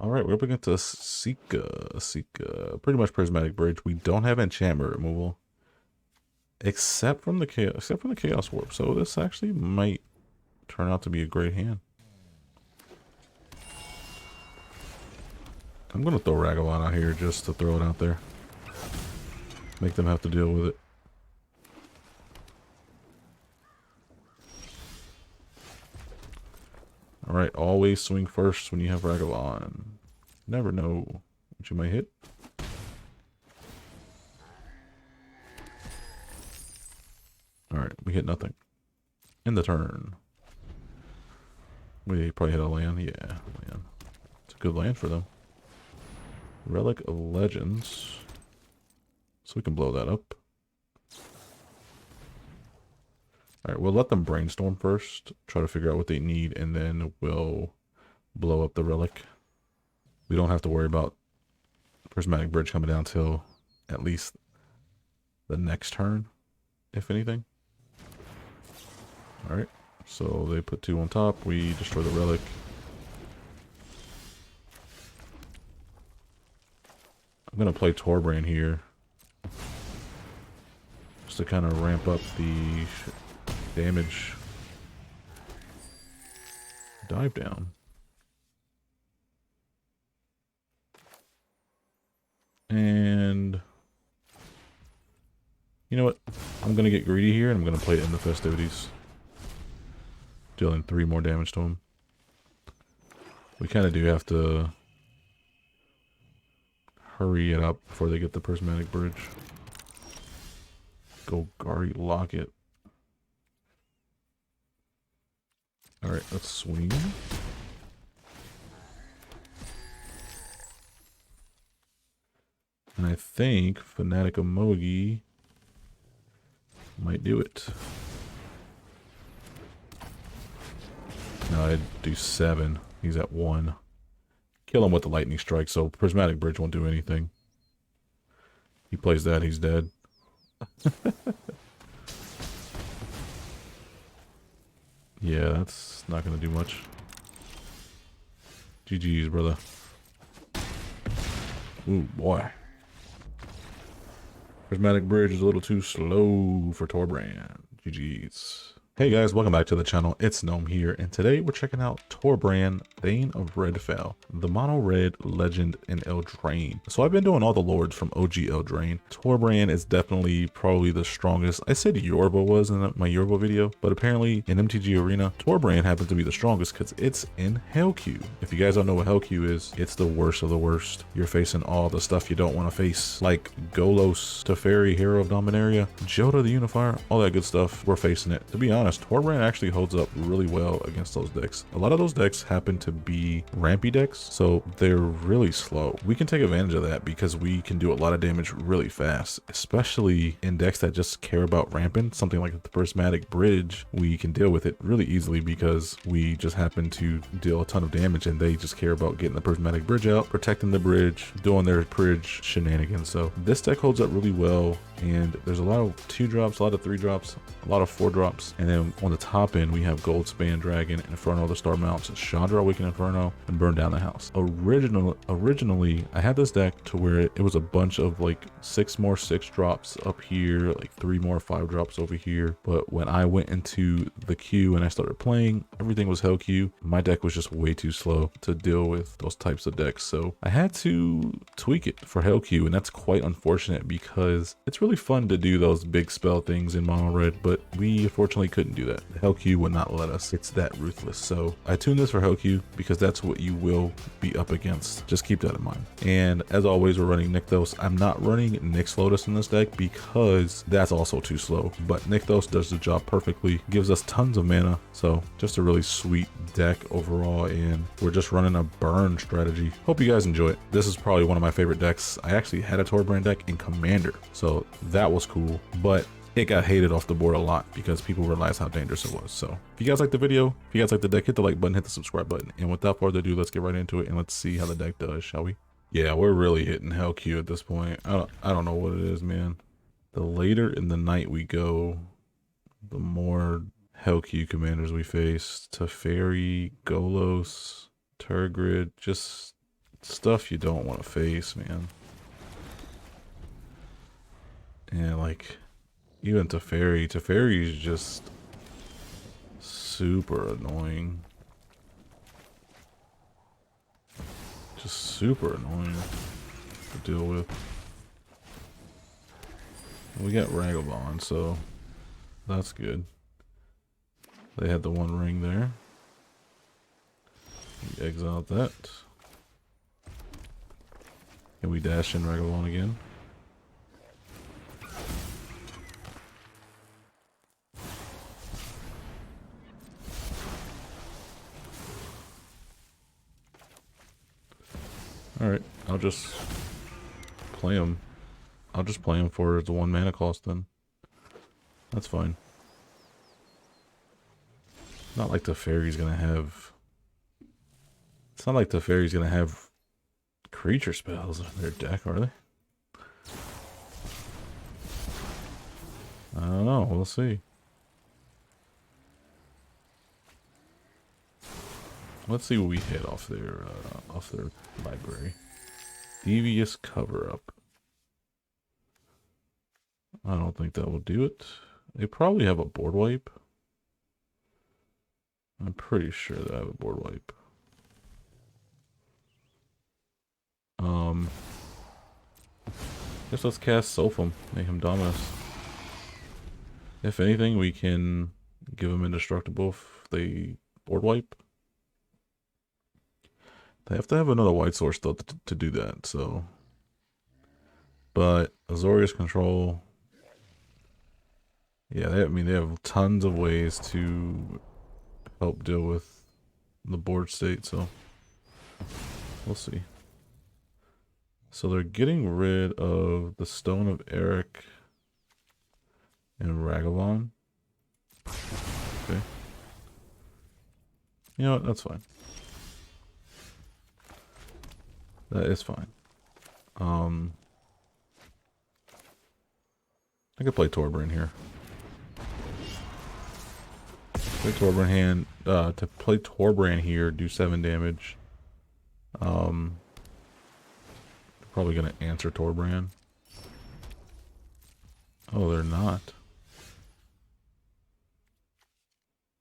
All right, we're up against a Sika. Pretty much prismatic bridge. We don't have enchantment removal, except from the chaos warp. So this actually might turn out to be a great hand. I'm gonna throw Ragavan out here just to throw it out there. Make them have to deal with it. All right, always swing first when you have Ragavan. Never know what you might hit. All right, we hit nothing. In the turn. We probably hit a land. Yeah, land. It's a good land for them. Relic of Legends. So we can blow that up. Alright, we'll let them brainstorm first. Try to figure out what they need, and then we'll blow up the relic. We don't have to worry about prismatic bridge coming down till at least the next turn, if anything. Alright, so they put 2 on top. We destroy the relic. I'm going to play Torbran here, just to kind of ramp up the damage. Dive down. And you know what? I'm going to get greedy here, and I'm going to play it in the festivities. Dealing 3 more damage to him. We kind of do have to hurry it up before they get the prismatic bridge. Golgari Locket. Alright, let's swing. And I think Fanatic Emogi might do it. No, I'd do 7. He's at 1. Kill him with the lightning strike, so prismatic bridge won't do anything. He plays that, he's dead. Yeah, that's not gonna do much. GG's, brother. Ooh, boy. Prismatic bridge is a little too slow for Torbran. GG's. Hey guys, welcome back to the channel. It's Gnome here, and today we're checking out Torbran, Thane of Redfell, the mono red legend in Eldraine. So I've been doing all the lords from OG Eldraine. Torbran is definitely probably the strongest. I said Yorba was in my Yorba video, but apparently in MTG Arena, Torbran happens to be the strongest because it's in Hellq. If you guys don't know what Hellq is, it's the worst of the worst. You're facing all the stuff you don't want to face, like Golos, Teferi, Hero of Dominaria, Joda the Unifier, all that good stuff. We're facing it. To be honest, Torbran actually holds up really well against those decks. A lot of those decks happen to be rampy decks, so they're really slow. We can take advantage of that because we can do a lot of damage really fast, especially in decks that just care about ramping. Something like the prismatic bridge, we can deal with it really easily because we just happen to deal a ton of damage and they just care about getting the prismatic bridge out, protecting the bridge, doing their bridge shenanigans. So this deck holds up really well, and there's a lot of 2-drops, a lot of 3-drops, a lot of 4-drops, and then on the top end we have Goldspan Dragon, Inferno of the Star Mounts, Chandra Awakened Inferno, and Burn Down the House. Originally I had this deck to where it was a bunch of like 6 more 6-drops up here, like 3 more 5-drops over here, but when I went into the queue and I started playing, everything was Hellq. My deck was just way too slow to deal with those types of decks, so I had to tweak it for Hellq, and that's quite unfortunate because it's really fun to do those big spell things in mono red, but we unfortunately couldn't do that. Hellq would not let us. It's that ruthless. So I tuned this for Hellq because that's what you will be up against. Just keep that in mind. And as always, we're running Nykthos. I'm not running Nyx Lotus in this deck because that's also too slow, but Nykthos does the job perfectly, gives us tons of mana. So just a really sweet deck overall, and we're just running a burn strategy. Hope you guys enjoy it. This is probably one of my favorite decks. I actually had a Torbran deck in Commander, so that was cool, but it got hated off the board a lot because people realized how dangerous it was. So if you guys like the video, if you guys like the deck, hit the like button, hit the subscribe button, and without further ado, let's get right into it and let's see how the deck does, shall we? Yeah, we're really hitting Hellq at this point. I don't know what it is, man. The later in the night we go, the more Hellq commanders we face. Teferi, Golos, Turgrid, just stuff you don't want to face, man. And like, even Teferi is just super annoying. Just super annoying to deal with. We got Ragabond, so that's good. They had the one ring there. We exiled that. Can we dash in Ragabond again? Alright, I'll just play him. I'll just play him for the 1 mana cost then. That's fine. Not like the fairy's gonna have... It's not like the fairy's gonna have creature spells in their deck, are they? I don't know, we'll see. Let's see what we hit off their library. Devious Cover-Up. I don't think that will do it. They probably have a board wipe. I'm pretty sure they have a board wipe. Guess let's cast Sophum, make him Dominus. If anything, we can give him Indestructible if they board wipe. They have to have another white source though to do that, so. But Azorius Control, yeah, they have tons of ways to help deal with the board state, so we'll see. So they're getting rid of the Stone of Eric and Ragavon. Okay. You know what? That's fine. That is fine. I could play Torbran here. Play Torbran hand. To play Torbran here, do 7 damage. Probably gonna answer Torbran. Oh, they're not.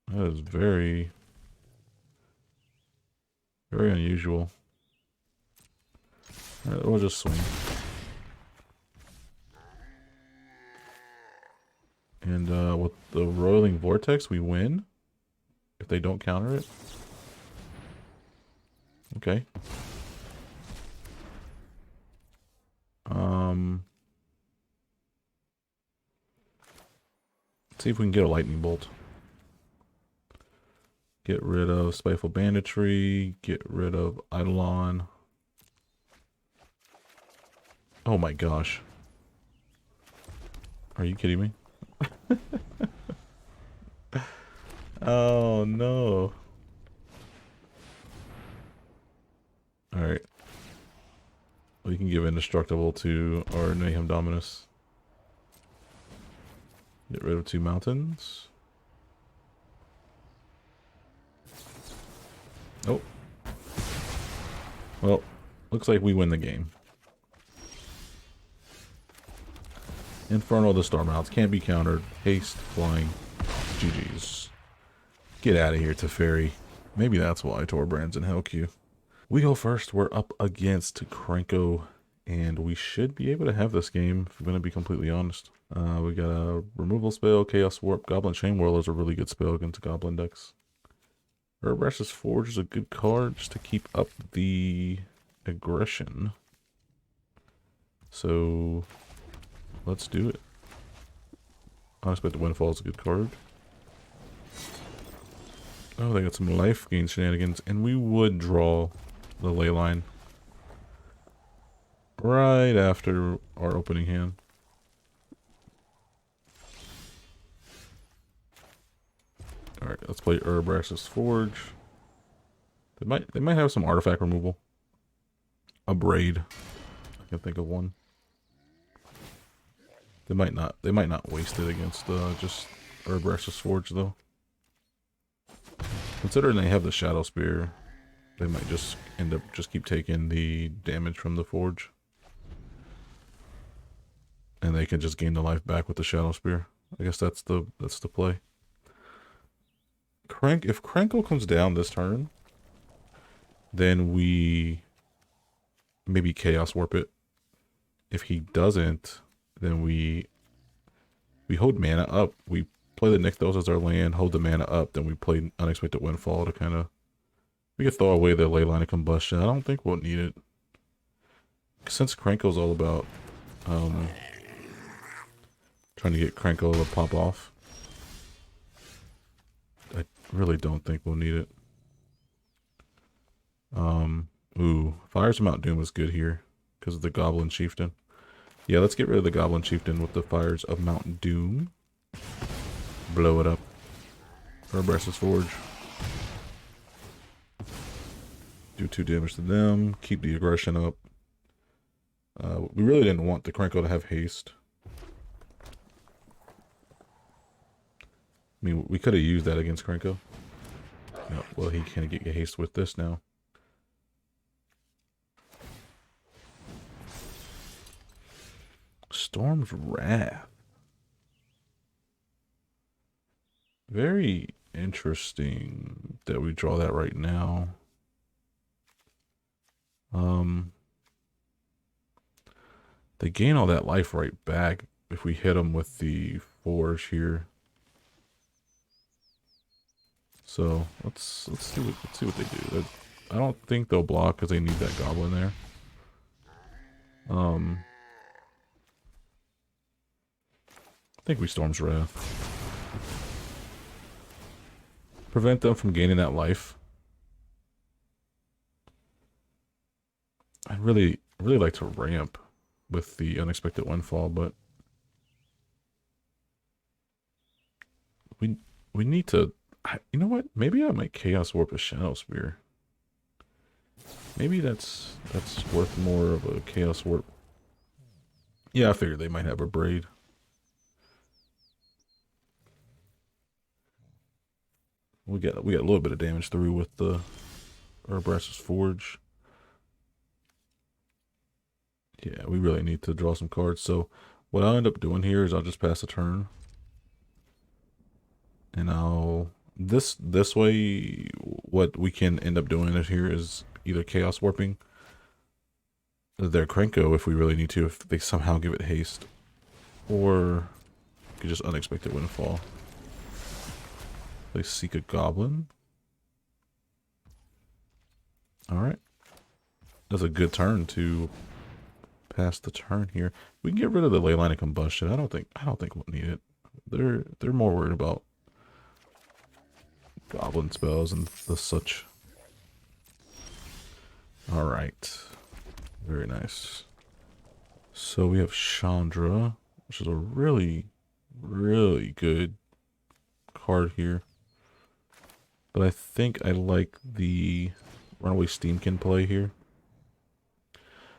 That is very, very unusual. Alright, we'll just swing. And with the Roiling Vortex, we win. If they don't counter it. Okay. Let's see if we can get a Lightning Bolt. Get rid of Spiteful Banditry. Get rid of Eidolon. Oh my gosh. Are you kidding me? Oh no. Alright. We can give Indestructible to our Mayhem Dominus. Get rid of 2 mountains. Oh. Well, looks like we win the game. Inferno of the Stormouts can't be countered. Haste, flying. GG's. Get out of here, Teferi. Maybe that's why Torbran's in Hell Queue. We go first. We're up against Krenko, and we should be able to have this game, if I'm going to be completely honest. We got a removal spell, Chaos Warp. Goblin Chain Whirler is a really good spell against Goblin decks. Herbrash's Forge is a good card just to keep up the aggression. So, let's do it. Unexpected Windfall is a good card. Oh, they got some life gain shenanigans, and we would draw the ley line right after our opening hand. Alright, let's play Herbrash's Forge. They might have some artifact removal. A braid. I can think of one. They might not waste it against just Herbrash's Forge though. Considering they have the Shadow Spear, they might just end up keep taking the damage from the forge. And they can just gain the life back with the Shadow Spear. I guess that's the play. If Krankle comes down this turn, then we maybe Chaos Warp it. If he doesn't, then we hold mana up. We play the Nykthos as our land, hold the mana up, then we play Unexpected Windfall to kind of... We could throw away the Leyline of Combustion. I don't think we'll need it. Since Krankle's all about trying to get Krankle to pop off, I really don't think we'll need it. Ooh, Fires of Mount Doom was good here because of the Goblin Chieftain. Yeah, let's get rid of the Goblin Chieftain with the Fires of Mount Doom. Blow it up. Restless Forge. Do 2 damage to them. Keep the aggression up. We really didn't want the Krankle to have haste. I mean, we could have used that against Krankle. No, well, he can't get haste with this now. Storm's Wrath. Very interesting that we draw that right now. They gain all that life right back if we hit them with the Forge here. So let's see what they do. I don't think they'll block because they need that Goblin there. I think we Storm's Wrath. Prevent them from gaining that life. I'd really like to ramp with the Unexpected Windfall, but we need to... You know what? Maybe I might Chaos Warp a Shadow Spear. Maybe that's worth more of a Chaos Warp. Yeah, I figured they might have a Braid. We got a little bit of damage through with the Restless Forge. Yeah, we really need to draw some cards. So what I'll end up doing here is I'll just pass a turn. And I'll... This way, what we can end up doing here is either Chaos Warping their Krenko if we really need to, if they somehow give it haste. Or we could just Unexpected Windfall. They Seek a Goblin. Alright. That's a good turn to pass the turn here. We can get rid of the Leyline of Combustion. I don't think we'll need it. They're more worried about Goblin spells and the such. Alright. Very nice. So we have Chandra, which is a really good card here. But I think I like the Runaway Steamkin play here.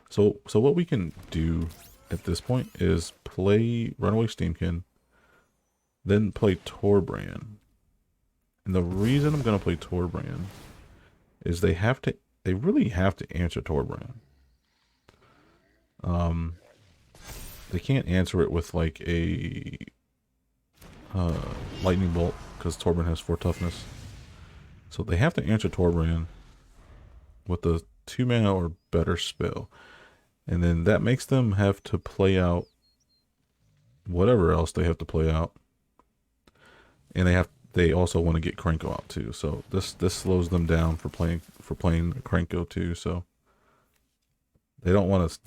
So what we can do at this point is play Runaway Steamkin, then play Torbran. And the reason I'm going to play Torbran is they really have to answer Torbran. They can't answer it with like a Lightning Bolt because Torbran has 4 toughness. So they have to answer Torbran with a 2 mana or better spell. And then that makes them have to play out whatever else they have to play out. And they also want to get Krenko out too. So this slows them down for playing Krenko too. So they don't want to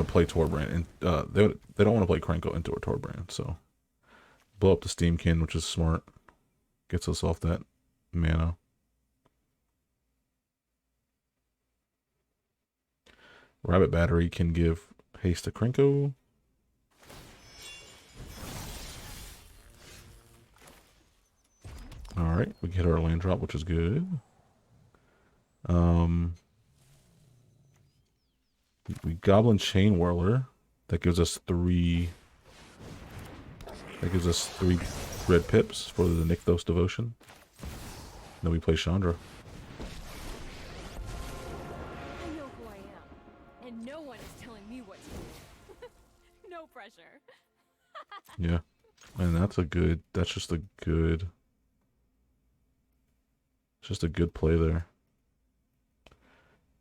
play Torbran, and they don't want to play Krenko into a Torbran. So blow up the Steamkin, which is smart, gets us off that mana. Rabbit Battery can give haste to Krenko. Alright, we get our land drop, which is good. We Goblin Chain Whirler. That gives us 3 red pips for the Nykthos Devotion. Then we play Chandra. I know who I am, and no one is telling me what to do. No pressure. Yeah. And that's a good, that's just a good, play there.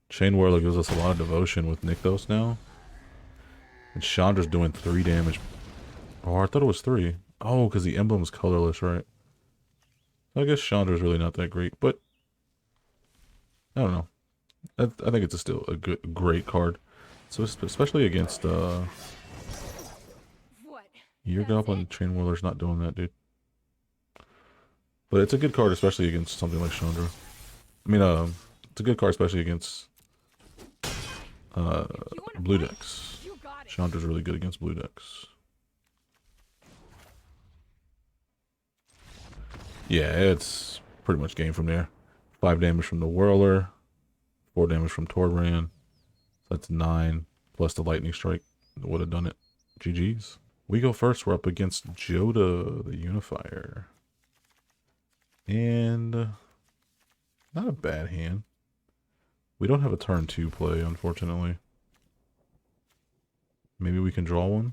Chain Whirler gives us a lot of devotion with Nykthos now. And Chandra's doing 3 damage. Oh, I thought it was 3. Oh, because the emblem's colorless, right? I guess Chandra's really not that great, but I don't know. I think it's still a great card. So especially against What? your That's Goblin it? Chain Whirler's not doing that, dude. But it's a good card, especially against something like Chandra. I mean, it's a good card, especially against blue decks. You got it. Chandra's really good against blue decks. Yeah, it's pretty much game from there. 5 damage from the Whirler, 4 damage from Torbran. That's 9, plus the Lightning Strike would have done it. GG's. We go first. We're up against Joda, the Unifier. And not a bad hand. We don't have a turn 2 play, unfortunately. Maybe we can draw one.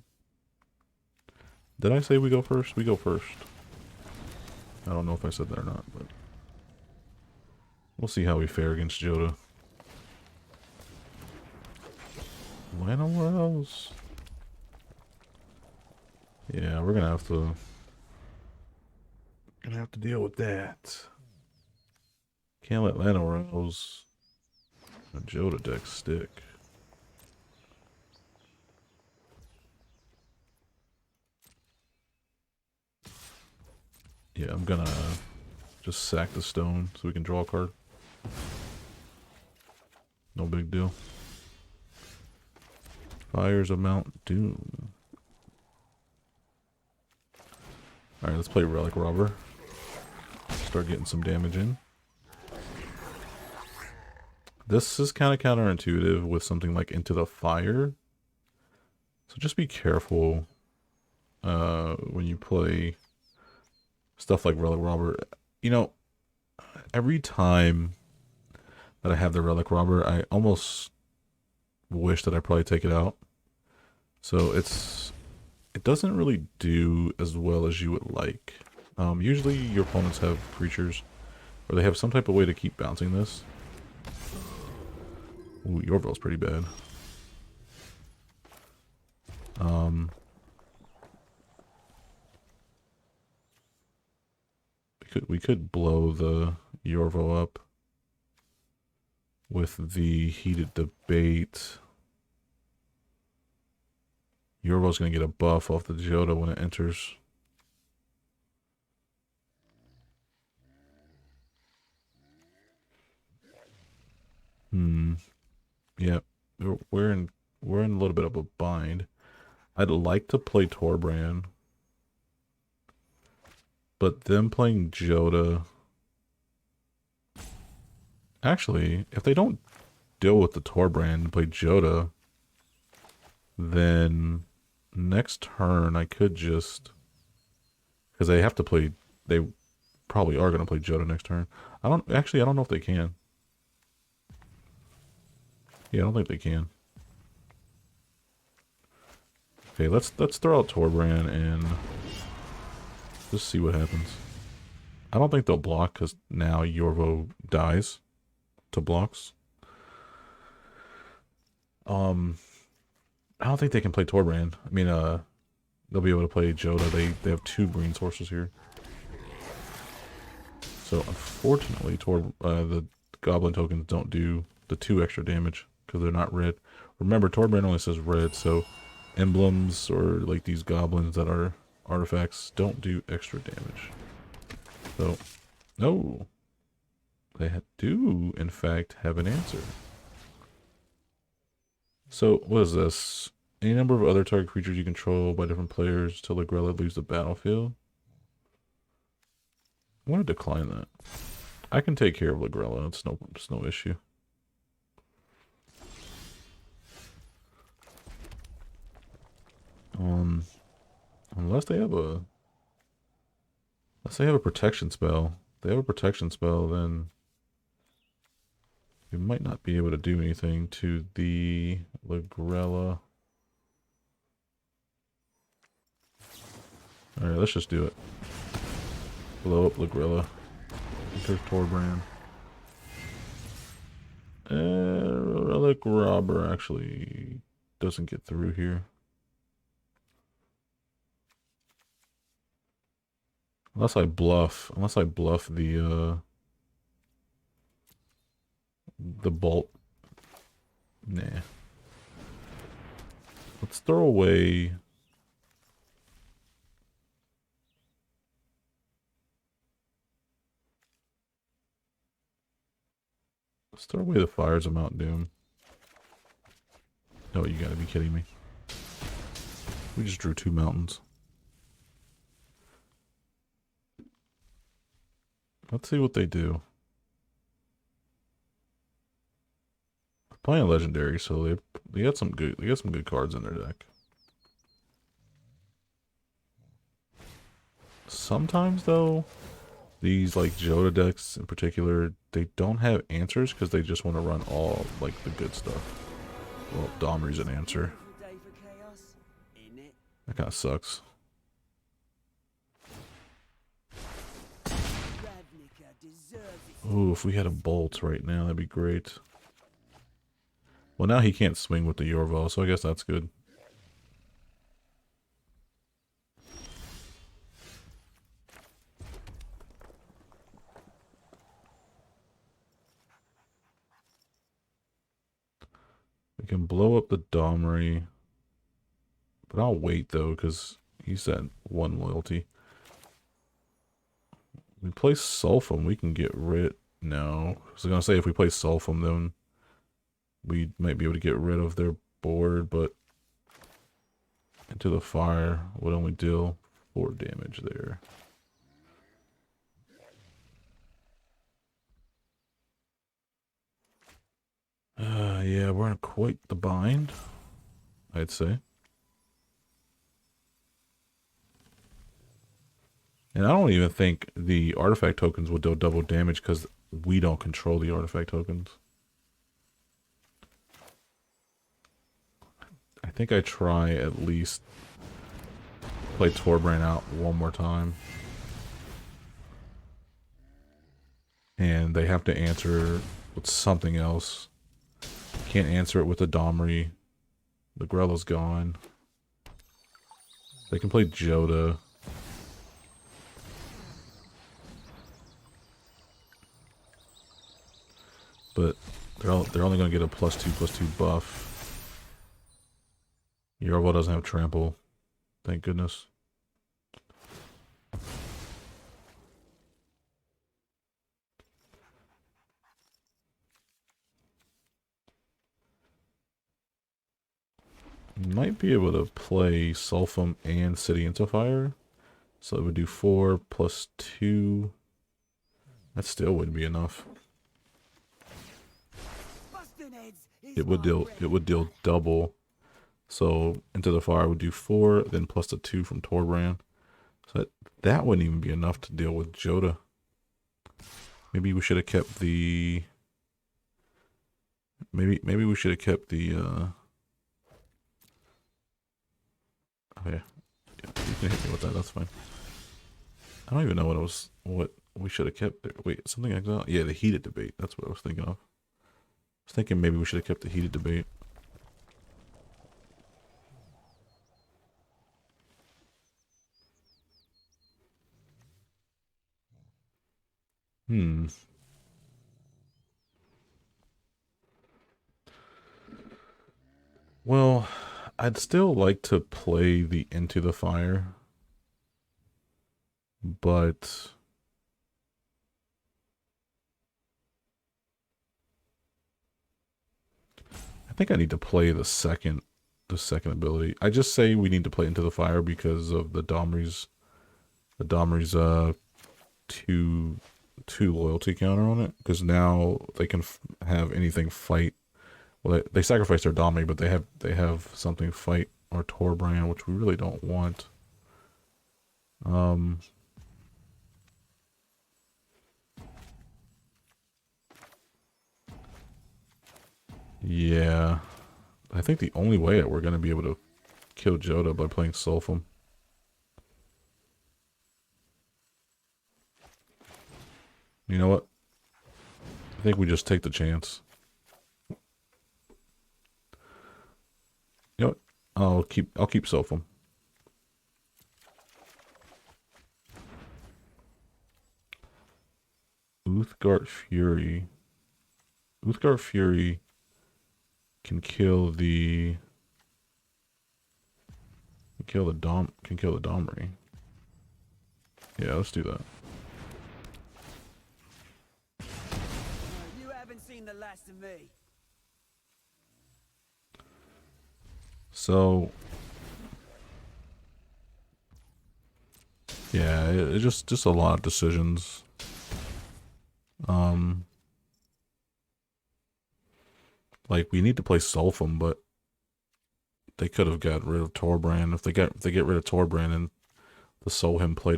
Did I say we go first? We go first. I don't know if I said that or not, but we'll see how we fare against Joda. Llanowells. Yeah, we're gonna have to deal with that. Can't let Llanowells and Joda deck stick. Yeah, I'm gonna just sack the stone so we can draw a card. No big deal. Fires of Mount Doom. Alright, let's play Relic Robber. Start getting some damage in. This is kind of counterintuitive with something like Into the Fire. So just be careful when you play stuff like Relic Robber. You know, every time that I have the Relic Robber, I almost wish that I probably take it out. So it doesn't really do as well as you would like. Usually your opponents have creatures, or they have some type of way to keep bouncing this. Ooh, Yorvel's pretty bad. We could blow the Yorvo up with the Heated Debate. Yorvo's gonna get a buff off the Joda when it enters. Yeah, we're in a little bit of a bind. I'd like to play Torbran, but them playing Joda. Actually, if they don't deal with the Torbran and play Joda, then next turn I could just, because they have to play, they probably are going to play Joda next turn. I don't know if they can. Yeah, I don't think they can. Okay, let's throw out Torbran and just see what happens. I don't think they'll block because now Yorvo dies to blocks. I don't think they can play Torbran. I mean, they'll be able to play Joda. They have 2 green sources here. So unfortunately, the Goblin tokens don't do the 2 extra damage because they're not red. Remember, Torbran only says red, so emblems or like these goblins that are artifacts don't do extra damage. So, no, they do in fact have an answer. So, what is this? Any number of other target creatures you control by different players till Ligrella leaves the battlefield. I'm going to decline that. I can take care of Ligrella. It's no issue. Unless they have a protection spell. they have a protection spell, then we might not be able to do anything to the Lagrella. Alright, let's just do it. Blow up Lagrella. Enter Torbran. Relic Robber actually doesn't get through here. Unless I bluff the bolt. Nah. Let's throw away. Let's throw away the Fires of Mount Doom. No, you gotta be kidding me. We just drew 2 mountains. Let's see what they do. Playing legendary, so they got some good cards in their deck. Sometimes though, these like Joda decks in particular, they don't have answers because they just want to run all like the good stuff. Well, Domri's an answer. That kind of sucks. Ooh, if we had a bolt right now, that'd be great. Well, now he can't swing with the Yorval, so I guess that's good. We can blow up the Domri. But I'll wait, though, because he said 1 loyalty. We play Sulfum, we can get rid... No. I was going to say, if we play Sulfum, then we might be able to get rid of their board, but Into the Fire would only deal 4 damage there. Yeah, we're in quite the bind, I'd say. And I don't even think the artifact tokens will deal double damage because we don't control the artifact tokens. I think I try at least play Torbran out one more time. And they have to answer with something else. Can't answer it with a Domri. The Grella's gone. They can play Joda. But they're only going to get a +2/+2 buff. Yorval doesn't have trample. Thank goodness. Might be able to play Sulfum and City into Fire. So it would do 4 + 2. That still wouldn't be enough. It would deal double. So Into the Fire would do 4, then plus the 2 from Torbran. So that wouldn't even be enough to deal with Joda. Maybe we should have kept the... Maybe we should have kept the... Oh yeah. You can hit me with that, that's fine. I don't even know what we should have kept there. Wait, something like that? Yeah, the heated debate. That's what I was thinking of. I was thinking maybe we should have kept the heated debate. Well, I'd still like to play the Into the Fire, but I think I need to play the second ability. I just say we need to play Into the Fire because of the Domri's two loyalty counter on it, because now they can have anything fight. Well, they sacrifice their Domri, but they have something fight or Torbran, which we really don't want. Yeah. I think the only way that we're going to be able to kill Joda by playing Sulfum. You know what? I think we just take the chance. You know what? I'll keep Sulfum. Uthgard Fury. Uthgard Fury can kill the Domri. Yeah, let's do that. You haven't seen the last of me. So yeah, it's just a lot of decisions. Like we need to play Sulfum, but they could have got rid of Torbran. If they get rid of Torbran, and the Sulfum play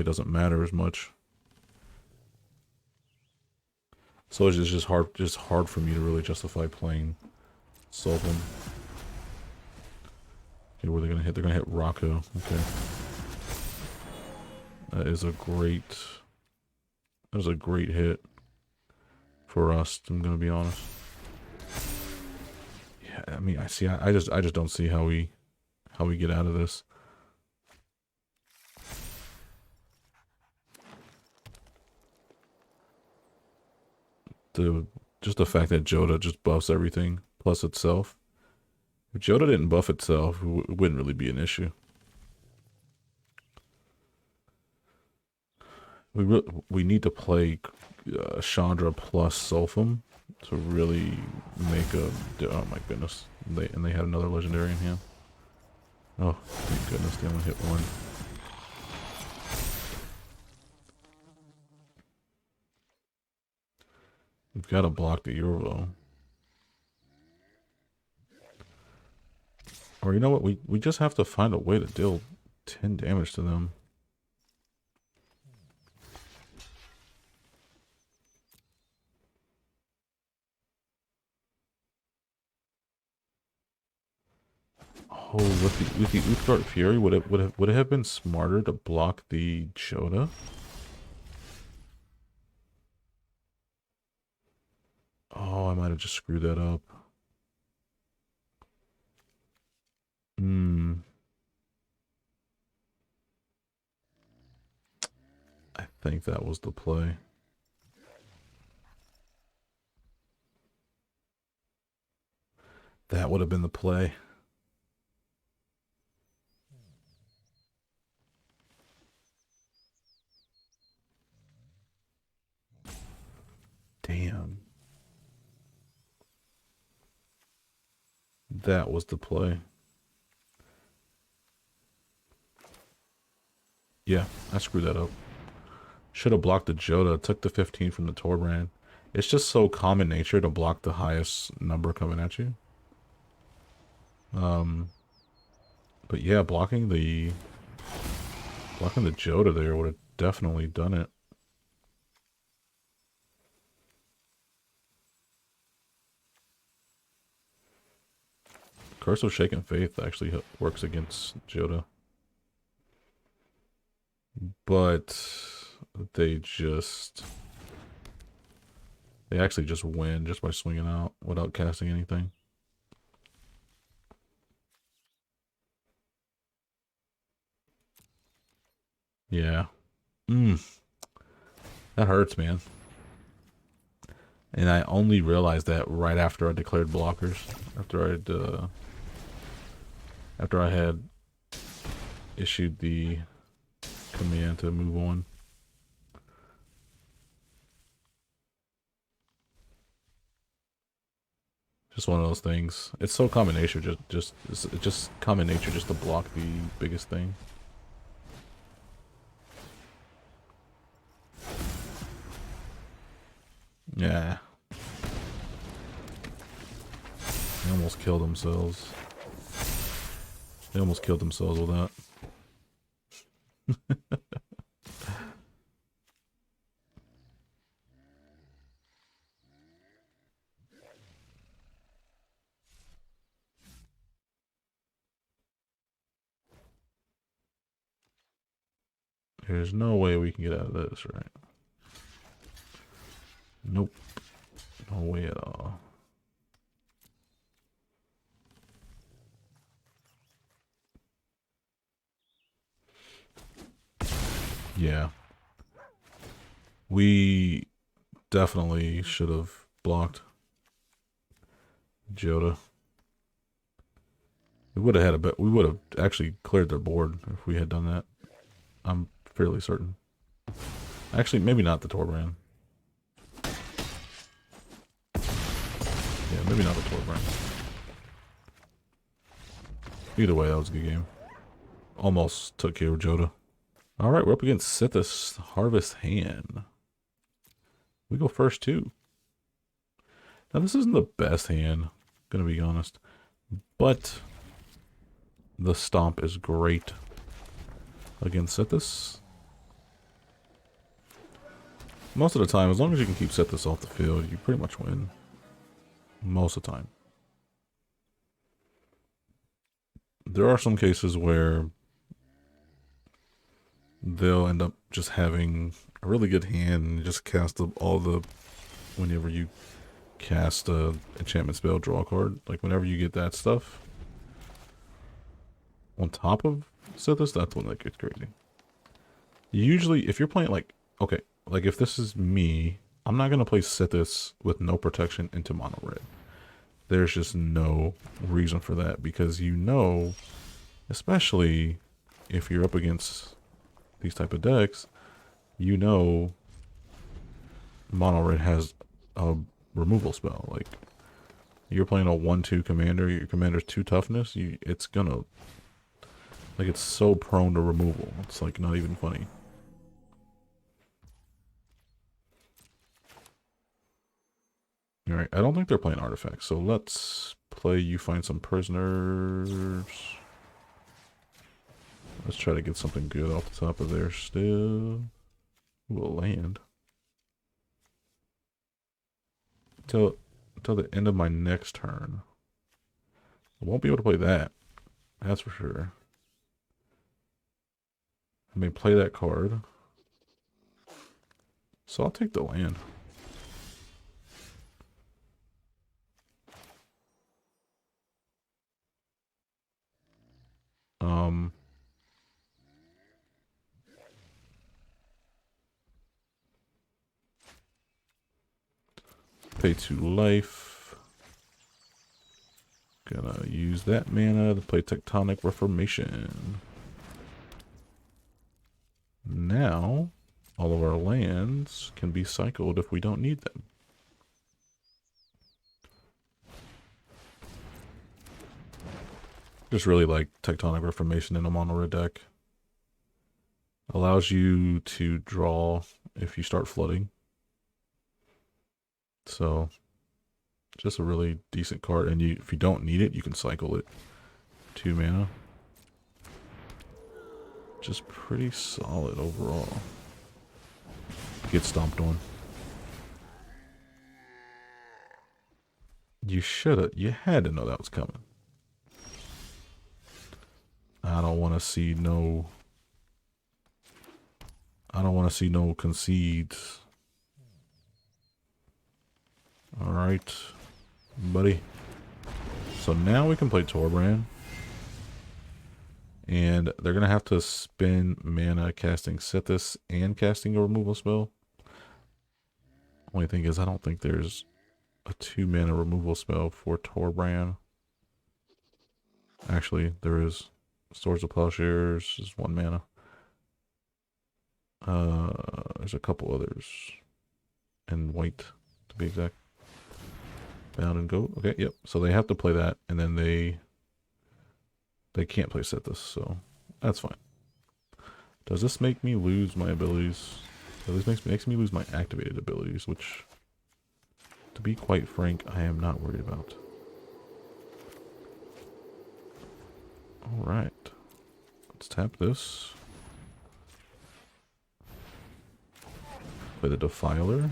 doesn't matter as much. So it's just hard for me to really justify playing Sulfum. Okay, where are they gonna hit? They're gonna hit Rocco. Okay. That is a great hit for us, I'm gonna be honest. Yeah, I mean, I just don't see how we get out of this. Just the fact that Joda just buffs everything plus itself. If Joda didn't buff itself, it wouldn't really be an issue. We need to play Chandra plus Sulfum to really make a. Oh my goodness! They had another legendary in hand. Oh, thank goodness they only hit one. We've got to block the Euro. Or you know what? We just have to find a way to deal 10 damage to them. Oh, with the Uthgard Fury, would it have been smarter to block the Joda? Oh, I might have just screwed that up. I think that was the play. That would have been the play. Damn. That was the play. Yeah, I screwed that up. Should have blocked the Joda. Took the 15 from the Torbran. It's just so common nature to block the highest number coming at you. But yeah, blocking the Joda there would have definitely done it. Curse of Shaken Faith actually works against Joda. But they actually just win just by swinging out without casting anything. Yeah. That hurts, man. And I only realized that right after I declared blockers. After I had issued the command to move on. Just one of those things. It's so common nature, it's just common nature just to block the biggest thing. Yeah. They almost killed themselves. They almost killed themselves with that. There's no way we can get out of this, right? Nope. No way at all. Yeah. We definitely should have blocked Joda. We would have had a bit. We would have actually cleared their board if we had done that. I'm fairly certain. Actually, maybe not the Torbran. Yeah, maybe not the Torbran. Either way, that was a good game. Almost took care of Joda. Alright, we're up against Sithis Harvest Hand. We go first too. Now this isn't the best hand, gonna be honest. But the stomp is great against Sithis. Most of the time, as long as you can keep Sithis off the field, you pretty much win. Most of the time. There are some cases where they'll end up just having a really good hand and just cast all the... Whenever you cast a enchantment spell, draw a card. Like, whenever you get that stuff on top of Sithis, that's when that gets crazy. Usually, if you're playing, like... Okay, like, if this is me, I'm not going to play Sithis with no protection into mono red. There's just no reason for that, because you know, especially if you're up against these type of decks, you know mono red has a removal spell. Like, you're playing a 1-2 commander, your commander's 2 toughness, it's gonna... Like, it's so prone to removal. It's, like, not even funny. Alright, I don't think they're playing artifacts, so let's play you find some prisoners. Let's try to get something good off the top of there still. We'll land. Until the end of my next turn. I won't be able to play that. That's for sure. I may play that card. So I'll take the land. Pay 2 life. Gonna use that mana to play Tectonic Reformation. Now, all of our lands can be cycled if we don't need them. Just really like Tectonic Reformation in a mono red deck. Allows you to draw if you start flooding. So, just a really decent card. And if you don't need it, you can cycle it. 2 mana. Just pretty solid overall. Get stomped on. You had to know that was coming. I don't want to see no concedes. Alright, buddy. So now we can play Torbran. And they're going to have to spend mana casting Sithis and casting a removal spell. Only thing is, I don't think there's a 2 mana removal spell for Torbran. Actually, there is. Swords of Plowshares is 1 mana. There's a couple others. And white, to be exact. Bound and Goat. Okay, yep. So they have to play that, and then they can't play Sithis, so that's fine. Does this make me lose my abilities? This makes me lose my activated abilities, which, to be quite frank, I am not worried about. Alright. Let's tap this. Play the Defiler.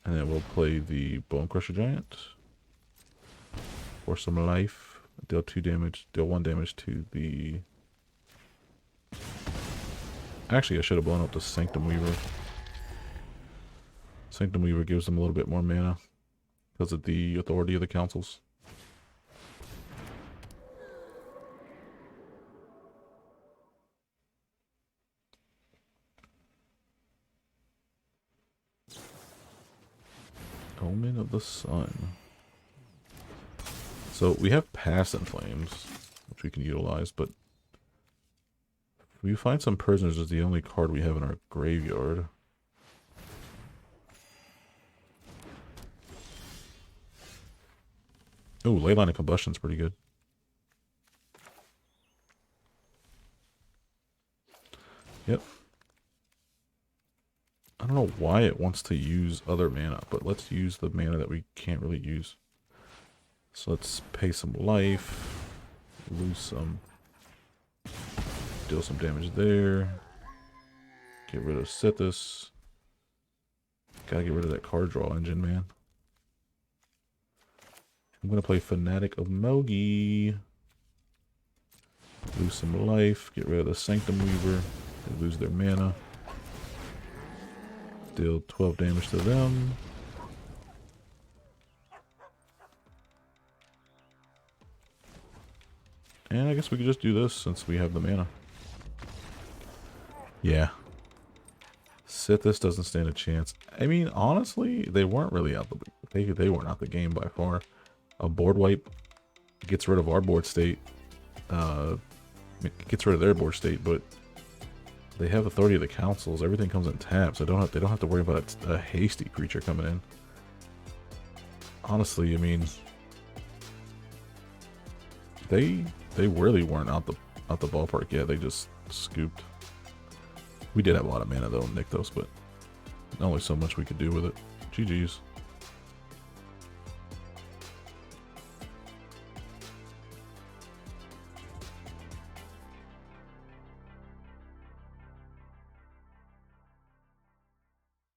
And then we'll play the Bone Crusher Giant for some life. Deal 2 damage. Deal 1 damage to the... Actually, I should have blown up the Sanctum Weaver. Sanctum Weaver gives them a little bit more mana because of the authority of the councils. Omen of the Sun. So we have Pass and Flames, which we can utilize, but if we find some prisoners is the only card we have in our graveyard. Oh, Leyline of Combustion's pretty good. Yep. I don't know why it wants to use other mana, but let's use the mana that we can't really use. So let's pay some life, lose some, deal some damage there, get rid of Sithis. Gotta get rid of that card draw engine, man. I'm gonna play Fanatic of Mogi. Lose some life, get rid of the Sanctum Weaver, they lose their mana. Deal 12 damage to them. And I guess we could just do this since we have the mana. Yeah. Sithis doesn't stand a chance. I mean, honestly, they weren't really out the they weren't out the game by far. A board wipe gets rid of our board state. Gets rid of their board state, but they have authority of the councils. Everything comes in taps. So they don't have to worry about a hasty creature coming in. Honestly, I mean, they really weren't out the ballpark yet. They just scooped. We did have a lot of mana though, Nykthos, but only so much we could do with it. GG's.